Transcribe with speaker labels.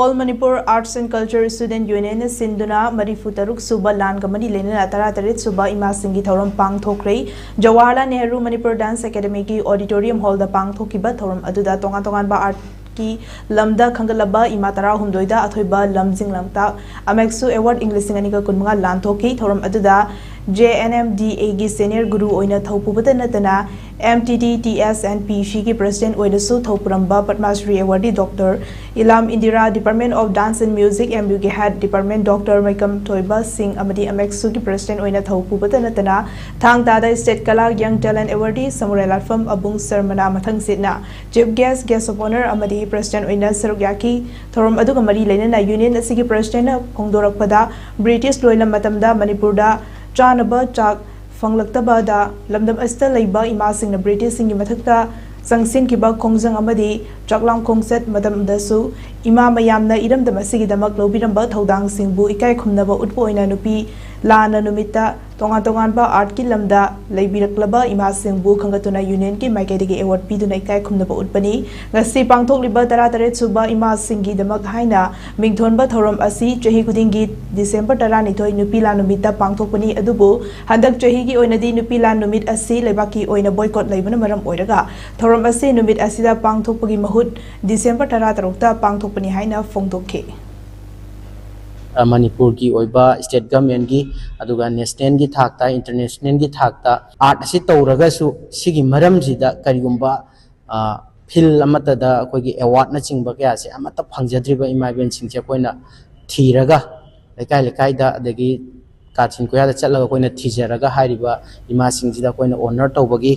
Speaker 1: All Manipur Arts and Culture Student Union Sinduna Marifu Taruk Suba Lan Gamani Lena Taratarit Suba Emasingeedamak pangthokhre Jawaharlal Nehru Manipur Dance Academy ki Auditorium Hall da pangthokiba thouram aduda tongan ba art ki lamda khangalaba imatara humdoida athoiba lamjing lamta ameksu award English singanika kunmanga lanthoki thouram aduda JNMDA gi senior guru oina thopubata natana MTT TSNP ki president oina su thopuramba Padma Shri awardee Dr. Ilam Indira Department of Dance and Music MU ki head Department Dr. Maikam Thoiba Singh amadi ameksu ki president oina thopubata natana thang tada state kala young talent awardee Samurai Latfam Abung Sermana mathang sitna chief guest of honor amadi president oina sarugyaki thorum aduga mari lenana union asigi president khongdorakpada British loilam matamda Manipurda Chanaba Chak Fanglaktabada Lamdam Asta Laiba Imasing na British Singi Mathakta Sangsin Kiba Kongjang Amadi Chaklam Kongset Madam Dasu Ima Mayamna Idam Damasingeedamak Lobiramba Thodang Singbu Ikai Khumnaba Utpoina Nupi Lana Numita Tongan ba art ki lamda Laibiraklaba Emasingeedamak Khangatuna Union ki Maikadigi award piduna Ikai Khumnaba Utpani ngasi pangthokliba tarataret suba Emasingeedamak haina mingthonba thoram asi chahi kudingi December 12 nupila numita pangthokpani adubu handak chahi gi oinadi nupila numit asi lebaki oina boycott laibana maram oiraga thoram asi numit asida pangthokpagi mahut December 13 ta pangthokpani haina phongdokhe
Speaker 2: Manipur ki oiba state government ki aduga national ki thakta international ki thakta art asi tawraga su sigi maram jida karigumba phil amata da koi ki award na chingba kya se amata phangjadriba imaben singche koina thiraga lekai da adagi kachin koya da chatlaga koina thijaraga hariba Emasingeedamak koina honor tawbagi